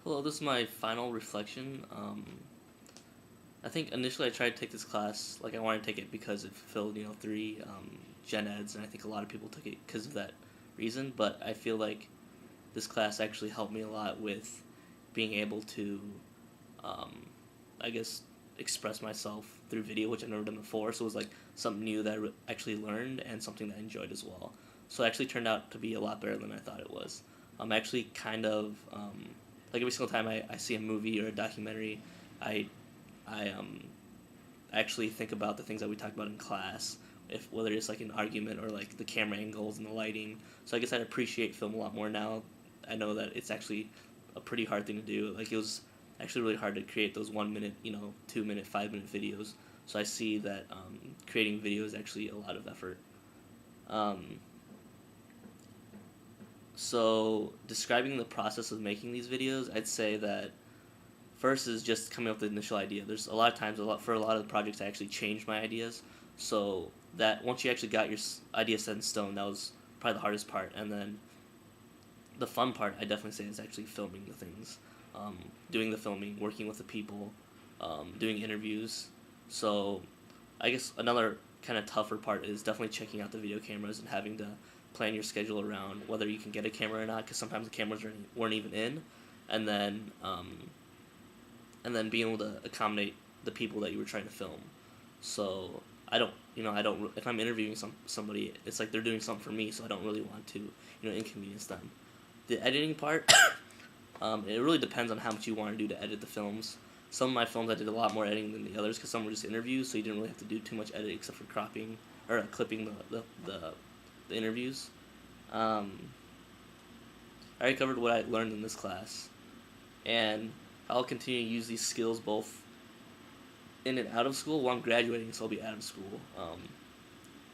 Hello, this is my final reflection. I think initially I tried to take this class, like I wanted to take it because it fulfilled, three gen eds, and I think a lot of people took it because of that reason. But I feel like this class actually helped me a lot with being able to, um, I guess, express myself through video, which I've never done before. So it was like something new that actually learned and something that I enjoyed as well. So it actually turned out to be a lot better than I thought it was. I'm actually kind of like every single time I see a movie or a documentary, I I actually think about the things that we talked about in class, if whether it's like an argument or like the camera angles and the lighting. So I guess I appreciate film a lot more now. I know that it's actually a pretty hard thing to do. Like it was actually really hard to create those 1 minute, 2 minute, 5 minute videos. So I see that creating video is actually a lot of effort. Um, so describing the process of making these videos, I'd say that first is just coming up with the initial idea. There's a lot of times, for a lot of the projects, I actually changed my ideas. So that once you actually got your idea set in stone, that was probably the hardest part. And then the fun part, I definitely say, is actually filming the things, doing the filming, working with the people, doing interviews. So I guess another kind of tougher part is definitely checking out the video cameras and having to plan your schedule around whether you can get a camera or not, because sometimes the cameras weren't even in, and then being able to accommodate the people that you were trying to film. So I don't. If I'm interviewing somebody, it's like they're doing something for me, so I don't really want to, inconvenience them. The editing part, it really depends on how much you want to do to edit the films. Some of my films I did a lot more editing than the others because some were just interviews, so you didn't really have to do too much editing except for cropping or clipping the interviews. Um, I already covered what I learned in this class, and I'll continue to use these skills both in and out of school. Well, I'm graduating, so I'll be out of school.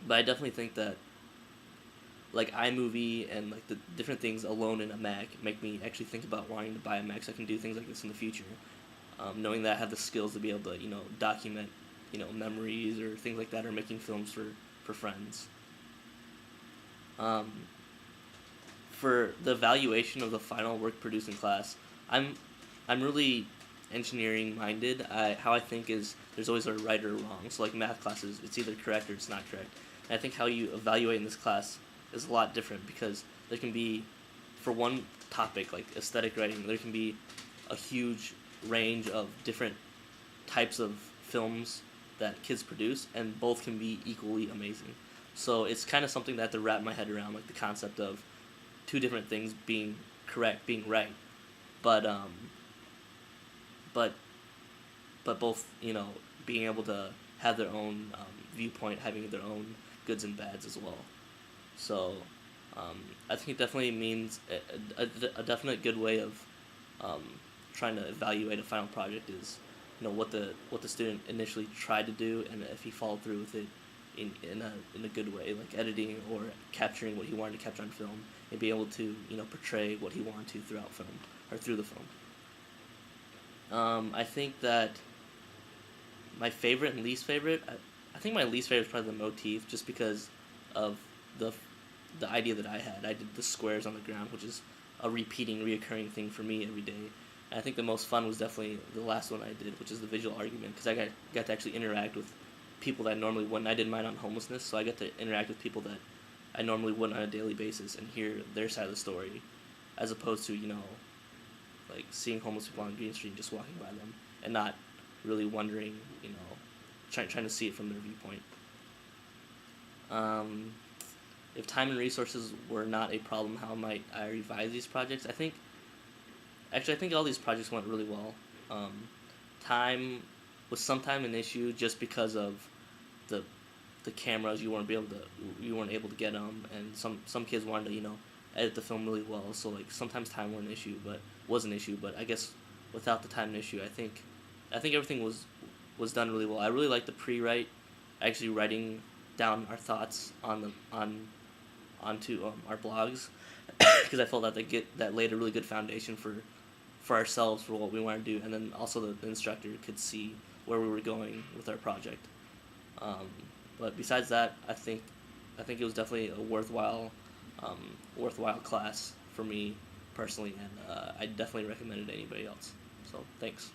But I definitely think that like iMovie and like the different things alone in a Mac make me actually think about wanting to buy a Mac so I can do things like this in the future. Knowing that I have the skills to be able to document memories or things like that, or making films for friends. Um, for the evaluation of the final work produced in class, I'm I'm really engineering minded. How I think is there's always a right or wrong. So like math classes, it's either correct or it's not correct. And I think how you evaluate in this class is a lot different because there can be, for one topic like aesthetic writing, there can be a huge range of different types of films that kids produce, and both can be equally amazing. So it's kind of something that I have to wrap my head around, like the concept of two different things being correct, being right, but but but both being able to have their own viewpoint, having their own goods and bads as well. So I think it definitely means a definite good way of um, trying to evaluate a final project is what the student initially tried to do, and if he followed through with it in a good way, like editing or capturing what he wanted to capture on film, and be able to portray what he wanted to throughout film or through the film. I think that my favorite and least favorite. I think my least favorite is probably the motif, just because of the the idea that I had. I did the squares on the ground, which is a reoccurring thing for me every day. And I think the most fun was definitely the last one I did, which is the visual argument, because I got to actually interact with people that I normally wouldn't. I did mine on homelessness, so I got to interact with people that I normally wouldn't on a daily basis and hear their side of the story, as opposed to like seeing homeless people on Green Street and just walking by them and not really wondering, trying to see it from their viewpoint. Um, if time and resources were not a problem, how might I revise these projects? I think all these projects went really well. Um, Time was sometimes an issue just because of the the cameras. You weren't able to get them, and some kids wanted to edit the film really well. So like sometimes time was an issue. But I guess without the time and issue, I think everything was done really well. I really liked the pre-write, actually writing down our thoughts onto our blogs, because I felt that that laid a really good foundation for ourselves for what we want to do, and then also the instructor could see where we were going with our project. Um, but besides that, I think it was definitely a worthwhile class for me, personally, and I definitely recommend it to anybody else. So thanks.